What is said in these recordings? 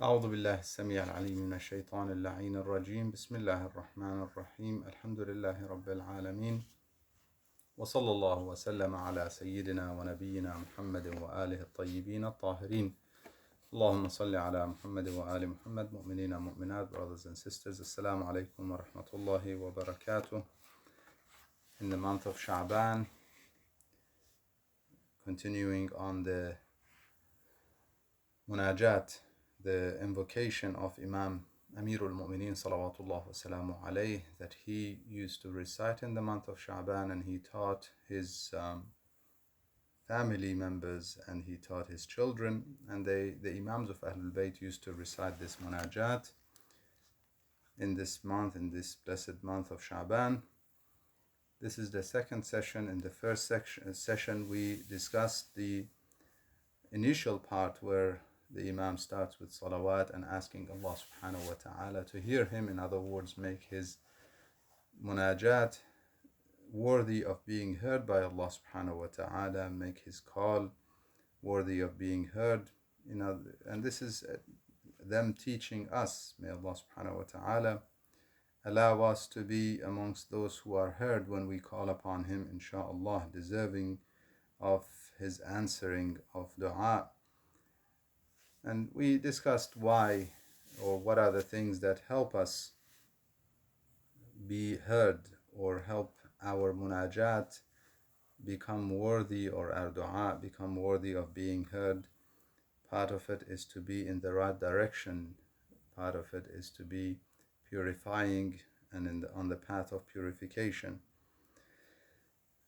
أعوذ بالله السميع العليم من الشيطان اللعين الرجيم بسم الله الرحمن الرحيم الحمد لله رب العالمين وصلى الله وسلم على سيدنا ونبينا محمد وآله الطيبين الطاهرين اللهم صل على محمد وآل محمد مؤمنين ومؤمنات brothers and sisters السلام عليكم ورحمة الله وبركاته. In the month of Sha'ban, continuing on the Munajat, the invocation of Imam al-Mu'mineen salawatullah wa salamu alayh that he used to recite in the month of Sha'ban, and he taught his family members and he taught his children, and the Imams of Ahlul Bayt used to recite this Munajat in this month, in this blessed month of Sha'ban. This is the second session. In the first session we discussed the initial part where the Imam starts with salawat and asking Allah subhanahu wa ta'ala to hear him. In other words, make his munajat worthy of being heard by Allah subhanahu wa ta'ala, make his call worthy of being heard. And this is them teaching us. May Allah subhanahu wa ta'ala allow us to be amongst those who are heard when we call upon him, inshaAllah, deserving of his answering of dua. And we discussed why, or what are the things that help us be heard or help our munajat become worthy, or our dua become worthy of being heard. Part of it is to be in the right direction. Part of it is to be purifying and on the path of purification.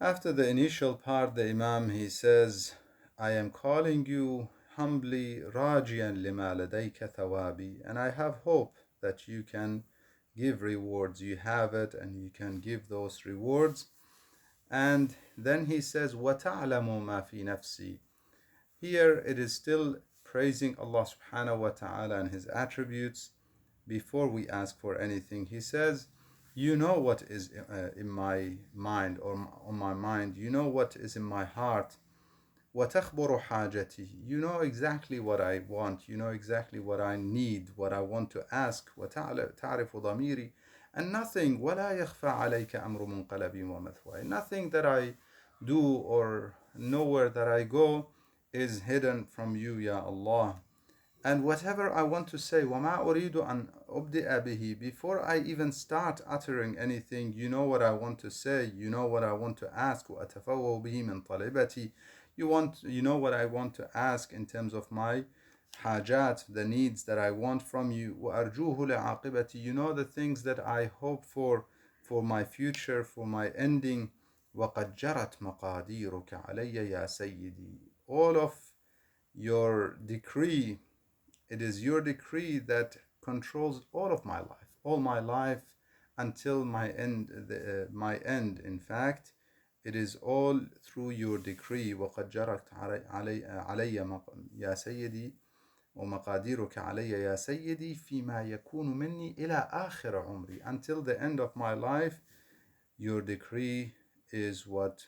After the initial part, the Imam, he says, I am calling you humbly, rajian lima ladayka thawabi, and I have hope that you can give rewards. You have it and you can give those rewards. And then he says, وَتَعْلَمُ مَا فِي نَفْسِي. Here it is still praising Allah subhanahu wa ta'ala and his attributes before we ask for anything. He says, you know what is in my mind, or on my mind. You know what is in my heart. وَتَخْبُرُ حَاجَتِي. You know exactly what I want. You know exactly what I need, what I want to ask. وَتَعْرِفُ ضَمِيرِي. And nothing, وَلَا يَخْفَى عَلَيْكَ أَمْرُ مُنْقَلَبٍ وَمَثْوَى. Nothing that I do or nowhere that I go is hidden from you, Ya Allah. And whatever I want to say, وَمَا أُرِيدُ أَنْ أُبْدِئَ بِهِ. Before I even start uttering anything, you know what I want to say, you know what I want to ask. وَأَتَفَوَّهُ بِهِ مِنْ طَلِبَتِي. You know what I want to ask in terms of my hajat, the needs that I want from you. وَأَرْجُوهُ لِعَاقِبَتِي. You know the things that I hope for my future, for my ending. وَقَدْ جَرَتْ مَقَادِيرُكَ عَلَيَّ يَا سَيِّدِي. All of your decree, it is your decree that controls all of my life until my end. In fact, it is all through your decree. وَقَدْ جَرَتْ عَلَيَّ يَا سَيِّدِي وَمَقَادِيرُكَ عَلَيَّ يَا سَيِّدِي فِيمَا يَكُونُ مِنِّي إِلَى آخِرِ عُمْرِي. Until the end of my life, your decree is what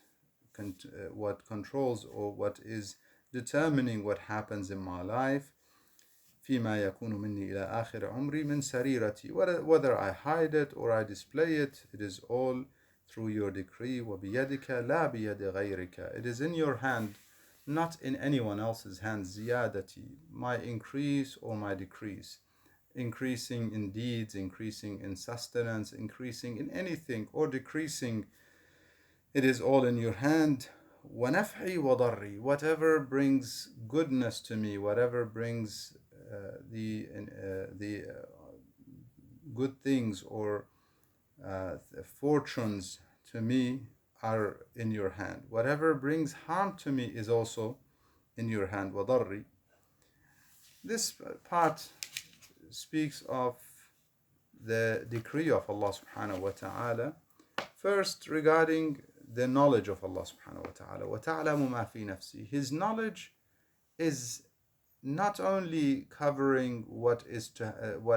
controls, or what is determining what happens in my life. فيما يكون مني إلى آخر عمري من سريرتي. Whether I hide it or I display it, it is all through your decree. وبيدك لا بيد غيرك. It is in your hand, not in anyone else's hand. زيادتي, my increase or my decrease. Increasing in deeds, increasing in sustenance, increasing in anything, or decreasing, it is all in your hand. وَنَفْعِي وَضَرِّي. Whatever brings goodness to me, whatever brings the good things or fortunes to me are in your hand. Whatever brings harm to me is also in your hand. وَضَرِّي. This part speaks of the decree of Allah subhanahu wa ta'ala. First, regarding the knowledge of Allah subhanahu wa ta'ala. وَتَعْلَمُ مَا فِي نَفْسِي. His knowledge is not only covering what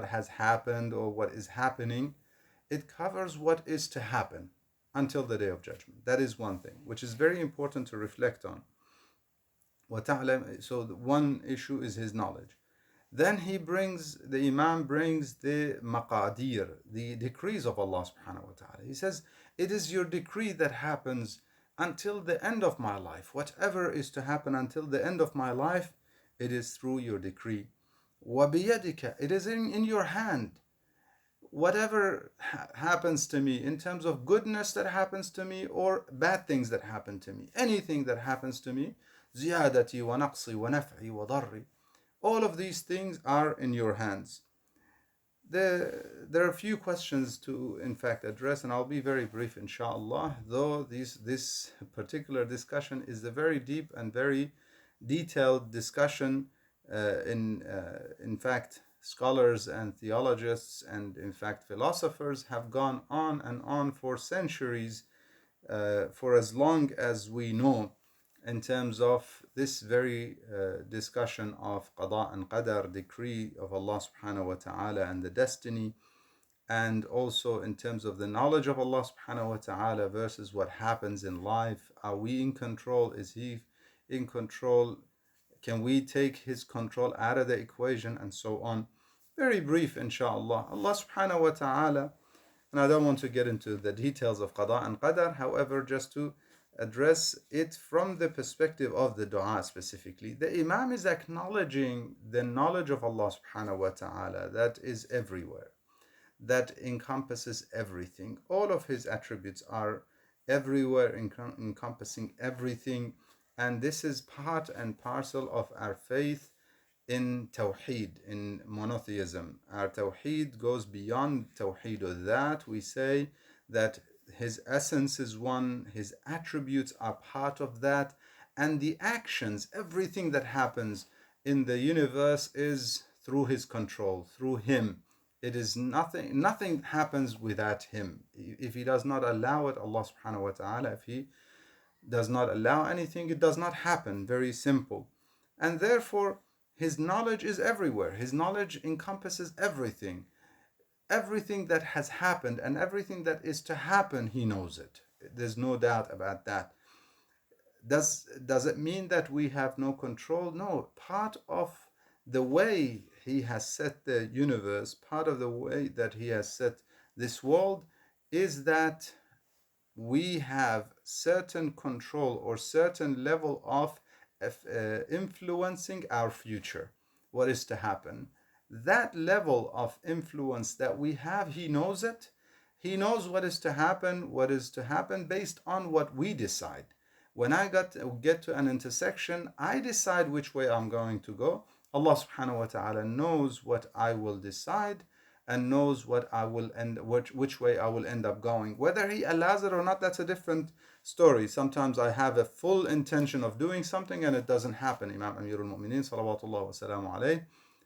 has happened or what is happening, it covers what is to happen until the day of judgment. That is one thing which is very important to reflect on. So one issue is his knowledge. Then the Imam brings the maqadir, the decrees of Allah subhanahu wa ta'ala. He says, it is your decree that happens until the end of my life. Whatever is to happen until the end of my life, it is through your decree. وَبِيَدِكَ, it is in your hand. Whatever happens to me in terms of goodness that happens to me or bad things that happen to me, anything that happens to me, زِيَادَتِي وَنَقْصِي وَنَفْعِي وَضَرِّي, all of these things are in your hands. There are a few questions to, in fact, address, and I'll be very brief, inshallah, though this particular discussion is a very deep and very detailed discussion. In fact, scholars and theologists and, in fact, philosophers have gone on and on for centuries, for as long as we know, in terms of this very discussion of qada and qadar, decree of Allah subhanahu wa ta'ala and the destiny, and also in terms of the knowledge of Allah subhanahu wa ta'ala versus what happens in life. Are we in control? Is He in control? Can we take His control out of the equation, and so on? Very brief, inshallah. Allah subhanahu wa ta'ala, and I don't want to get into the details of qada and qadar, however, just to address it from the perspective of the dua specifically. The Imam is acknowledging the knowledge of Allah subhanahu wa ta'ala that is everywhere, that encompasses everything. All of His attributes are everywhere, encompassing everything, and this is part and parcel of our faith in Tawheed, in monotheism. Our Tawheed goes beyond Tawheed of that. We say that His essence is one, His attributes are part of that, and the actions, everything that happens in the universe is through His control, through Him. It is nothing happens without Him. If He does not allow it, Allah subhanahu wa ta'ala, if He does not allow anything, it does not happen. Very simple. And therefore, His knowledge is everywhere. His knowledge encompasses everything. Everything that has happened and everything that is to happen, He knows it. There's no doubt about that. Does it mean that we have no control? No. Part of the way He has set the universe, part of the way that He has set this world, is that we have certain control or certain level of influencing our future, what is to happen. That level of influence that we have, He knows it. He knows what is to happen based on what we decide. When I get to an intersection, I decide which way I'm going to go. Allah subhanahu wa ta'ala knows what I will decide and knows what I will which way I will end up going. Whether He allows it or not, that's a different story. Sometimes I have a full intention of doing something and it doesn't happen. Imam Amirul Mu'mineen salawatullah wa salamu alayhi,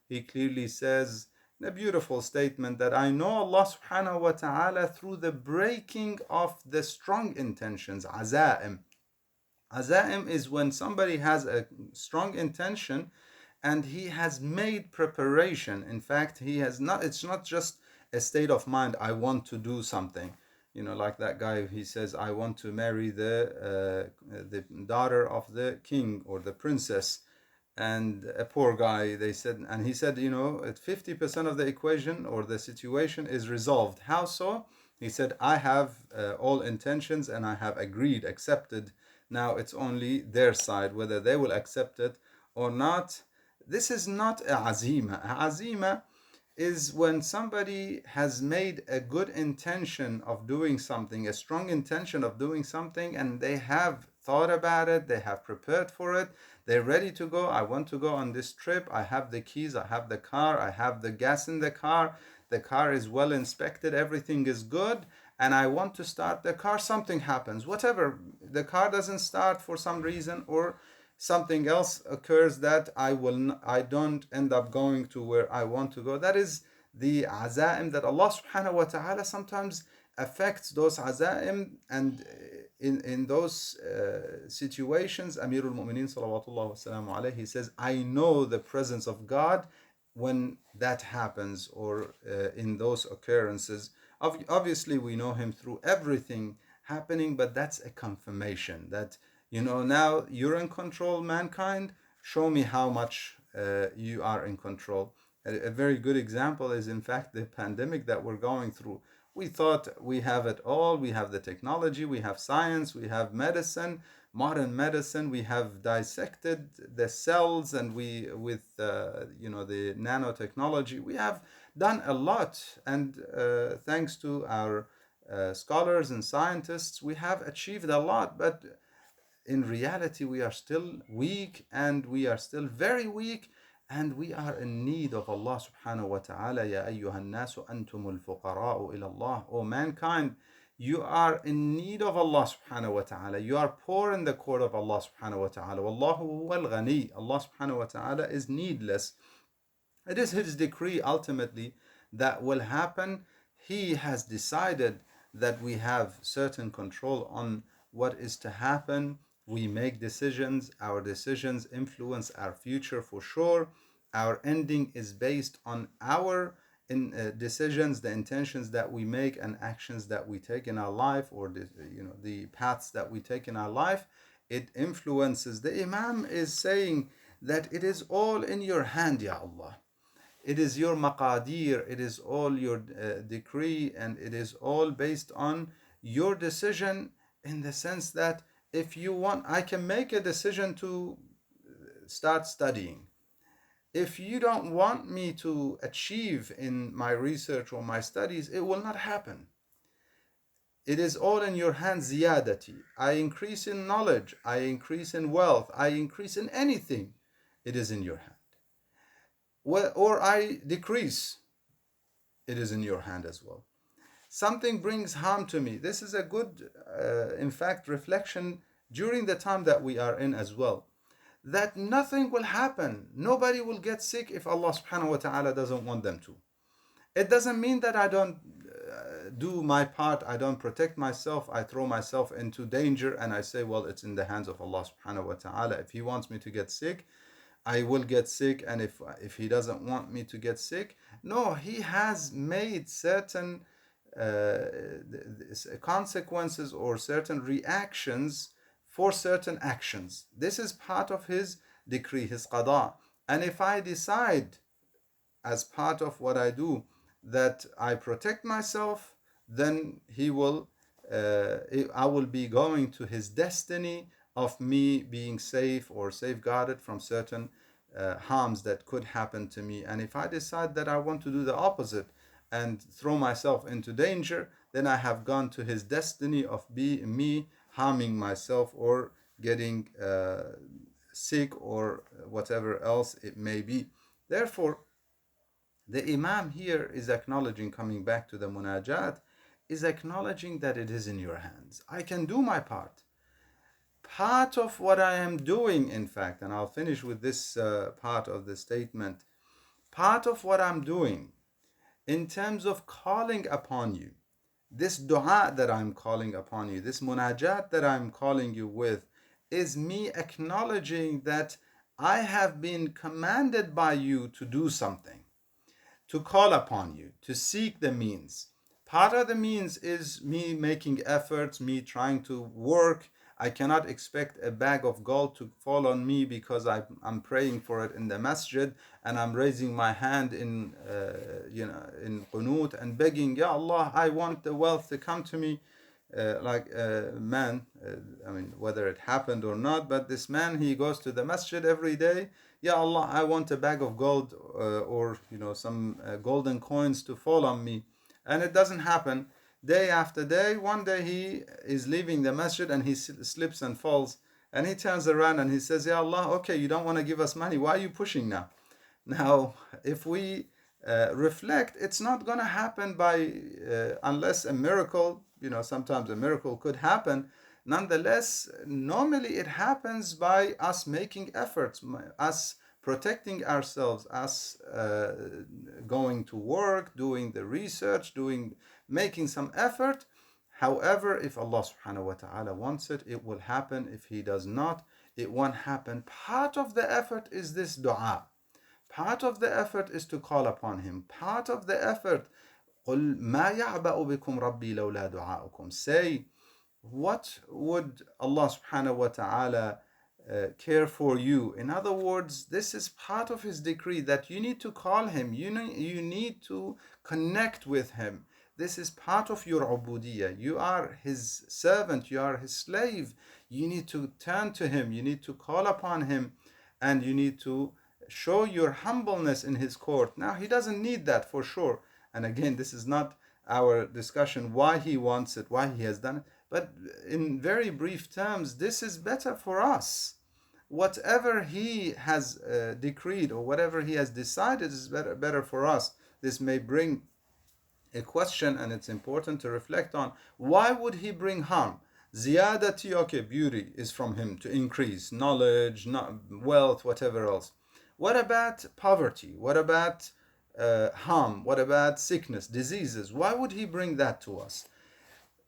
he clearly says in a beautiful statement that I know Allah subhanahu wa ta'ala through the breaking of the strong intentions, azaim. Azaim is when somebody has a strong intention and he has made preparation. In fact, it's not just a state of mind, I want to do something. Like that guy, he says, I want to marry the daughter of the king or the princess. And a poor guy, he said, at 50% of the equation or the situation is resolved. How so? He said, I have all intentions and I have accepted. Now it's only their side, whether they will accept it or not. This is not a azima. A azima is when somebody has made a good intention of doing something, a strong intention of doing something, and they have thought about it, they have prepared for it, they're ready to go. I want to go on this trip. I have the keys, I have the car, I have the gas in the car is well inspected, everything is good, and I want to start the car. Something happens, whatever, the car doesn't start for some reason, or something else occurs that I don't end up going to where I want to go. That is the azaim that Allah subhanahu wa ta'ala sometimes affects those azaim. And in those situations, Amirul Mu'mineen salawatullah wa salamu alayhi, he says, I know the presence of God when that happens, or in those occurrences. Obviously we know Him through everything happening, but that's a confirmation that now you're in control, mankind. Show me how much you are in control. A very good example is, in fact, the pandemic that we're going through. We thought we have it all. We have the technology, we have science, we have medicine, modern medicine. We have dissected the cells, and we, with the nanotechnology, we have done a lot. And thanks to our scholars and scientists, we have achieved a lot. But in reality, we are still weak, and we are still very weak, and we are in need of Allah subhanahu wa ta'ala. Ya ayyuhan nasu antumul fuqara'u ila Allah. O mankind, you are in need of Allah subhanahu wa ta'ala. You are poor in the court of Allah subhanahu wa ta'ala. Wallahu huwal ghani. Allah subhanahu wa ta'ala is needless. It is His decree ultimately that will happen. He has decided that we have certain control on what is to happen. We make decisions. Our decisions influence our future for sure. Our ending is based on our decisions, the intentions that we make, and actions that we take in our life, or the paths that we take in our life. It influences. The Imam is saying that it is all in your hand, Ya Allah. It is your maqadir, it is all your decree, and it is all based on your decision, in the sense that if you want, I can make a decision to start studying. If you don't want me to achieve in my research or my studies, it will not happen. It is all in your hands. Ziyadati. I increase in knowledge, I increase in wealth, I increase in anything, it is in your hand. Or I decrease, it is in your hand as well. Something brings harm to me. This is a good, in fact, reflection during the time that we are in as well. That nothing will happen. Nobody will get sick if Allah subhanahu wa ta'ala doesn't want them to. It doesn't mean that I don't do my part, I don't protect myself, I throw myself into danger, and I say, well, it's in the hands of Allah subhanahu wa ta'ala. If He wants me to get sick, I will get sick, and if He doesn't want me to get sick, no, He has made certain consequences or certain reactions for certain actions. This is part of His decree, His qada. And if I decide, as part of what I do, that I protect myself, then I will be going to His destiny of me being safe or safeguarded from certain harms that could happen to me. And if I decide that I want to do the opposite and throw myself into danger, then I have gone to His destiny of me harming myself or getting sick or whatever else it may be. Therefore, the Imam here is acknowledging, coming back to the Munajat, is acknowledging that it is in your hands. I can do my part. Part of what I am doing, in fact, and I'll finish with this part of the statement, part of what I'm doing in terms of calling upon you, this dua that I'm calling upon you, this munajat that I'm calling you with, is me acknowledging that I have been commanded by you to do something, to call upon you, to seek the means. Part of the means is me making efforts, me trying to work. I cannot expect a bag of gold to fall on me because I'm praying for it in the masjid and I'm raising my hand in qunut and begging, Ya Allah, I want the wealth to come to me. Like a man, whether it happened or not, but this man, he goes to the masjid every day. Ya Allah, I want a bag of gold or some golden coins to fall on me. And it doesn't happen. Day after day, one day he is leaving the masjid and he slips and falls, and he turns around and he says, Ya Allah, okay, you don't want to give us money, why are you pushing now? Now, if we reflect, it's not going to happen by unless a miracle, sometimes a miracle could happen. Nonetheless, normally it happens by us making efforts, us protecting ourselves, us going to work, doing the research, making some effort. However, if Allah subhanahu wa ta'ala wants it, it will happen. If He does not, it won't happen. Part of the effort is this dua. Part of the effort is to call upon Him. Part of the effort, قُلْ مَا يَعْبَأُ بِكُمْ رَبِّي لَوْلَا دُعَاؤُكُمْ. Say, what would Allah subhanahu wa ta'ala care for you. In other words, this is part of his decree that you need to call him, you need to connect with him. This is part of your ubudiyah. You are his servant, you are his slave. You need to turn to him, you need to call upon him, and you need to show your humbleness in his court. Now, he doesn't need that for sure. And again, this is not our discussion why he wants it, why he has done it. But in very brief terms, this is better for us. Whatever he has decreed or whatever he has decided is better for us. This may bring a question, and it's important to reflect on. Why would he bring harm? Ziyadati, okay, beauty is from him, to increase knowledge, wealth, whatever else. What about poverty? What about harm? What about sickness, diseases? Why would he bring that to us?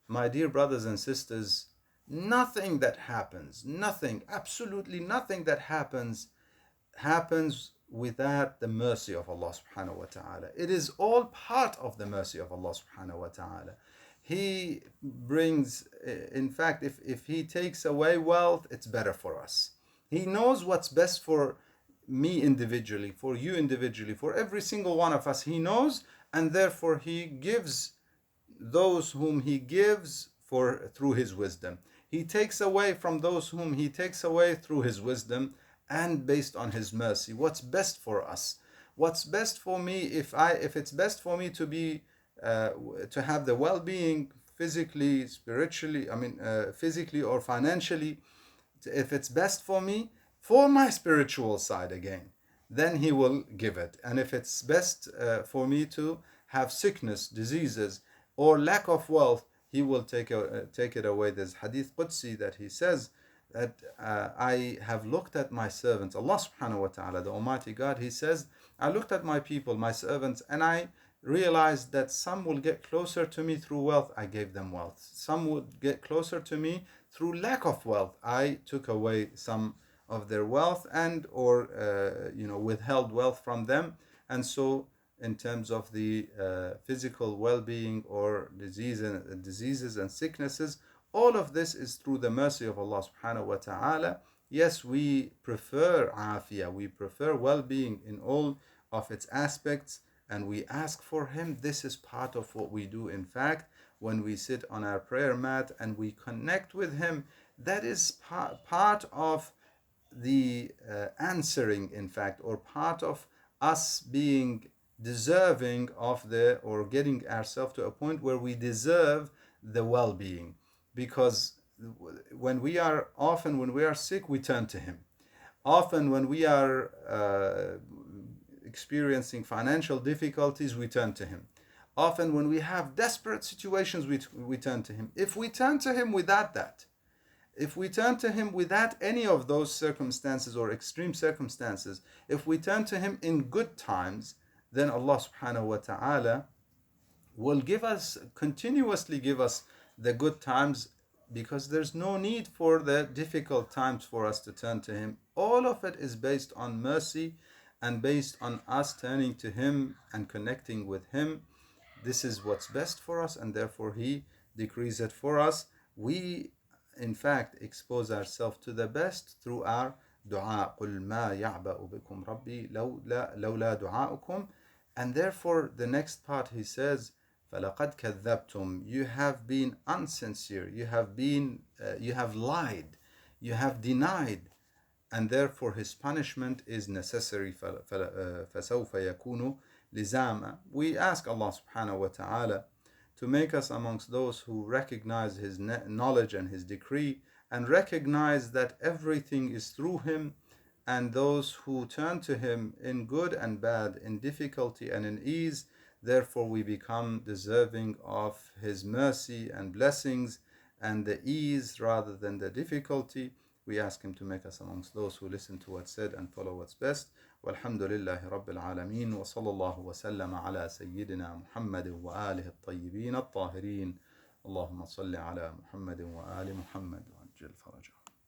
My dear brothers and sisters, nothing that happens, absolutely nothing that happens without the mercy of Allah subhanahu wa ta'ala. It is all part of the mercy of Allah subhanahu wa ta'ala. He brings, in fact, if he takes away wealth, it's better for us. He knows what's best for me individually, for you individually, for every single one of us. He knows, and therefore he gives those whom he gives through his wisdom. He takes away from those whom he takes away through his wisdom and based on his mercy. What's best for us? What's best for me? If it's best for me to have the well-being physically, spiritually, physically or financially, if it's best for me, for my spiritual side again, then he will give it. And if it's best for me to have sickness, diseases, or lack of wealth, he will take it away. There's hadith Qudsi that he says that I have looked at my servants, Allah subhanahu wa ta'ala, the Almighty God, he says, I looked at my people, my servants, and I realized that some will get closer to me through wealth, I gave them wealth. Some would get closer to me through lack of wealth, I took away some of their wealth and or withheld wealth from them. And so in terms of the physical well-being or diseases and sicknesses, all of this is through the mercy of Allah subhanahu wa ta'ala. Yes, we prefer afiyah, we prefer well-being in all of its aspects, and we ask for him. This is part of what we do. In fact, when we sit on our prayer mat and we connect with him, that is part of the answering, in fact, or part of us being deserving of or getting ourselves to a point where we deserve the well-being. Because when we are sick, we turn to him. Often when we are experiencing financial difficulties, we turn to him. Often when we have desperate situations, we turn to him. If we turn to him without that, if we turn to him without any of those circumstances or extreme circumstances, if we turn to him in good times, then Allah subhanahu wa ta'ala will continuously give us the good times, because there's no need for the difficult times for us to turn to him. All of it is based on mercy and based on us turning to him and connecting with him. This is what's best for us, and therefore he decrees it for us. We in fact expose ourselves to the best through our dua. قُلْ مَا يَعْبَأُ بِكُمْ رَبِّي لَوْلَا دُعَاؤُكُمْ. And therefore the next part he says, فَلَقَدْ كَذَّبْتُمْ. You have been unsincere, you have lied, you have denied, and therefore his punishment is necessary. فَسَوْفَ يَكُونُ لِزَامًا. We ask Allah subhanahu wa ta'ala to make us amongst those who recognize his knowledge and his decree, and recognize that everything is through him, and those who turn to him in good and bad, in difficulty and in ease, therefore we become deserving of his mercy and blessings and the ease rather than the difficulty. We ask him to make us amongst those who listen to what's said and follow what's best. Walhamdulillahi Rabbil Alameen, wa sallallahu wa sallama ala Sayyidina Muhammadin wa alihi at-tayyibin at-tahirin. Allahumma salli ala Muhammadin wa ali Muhammad wa ajil farajah.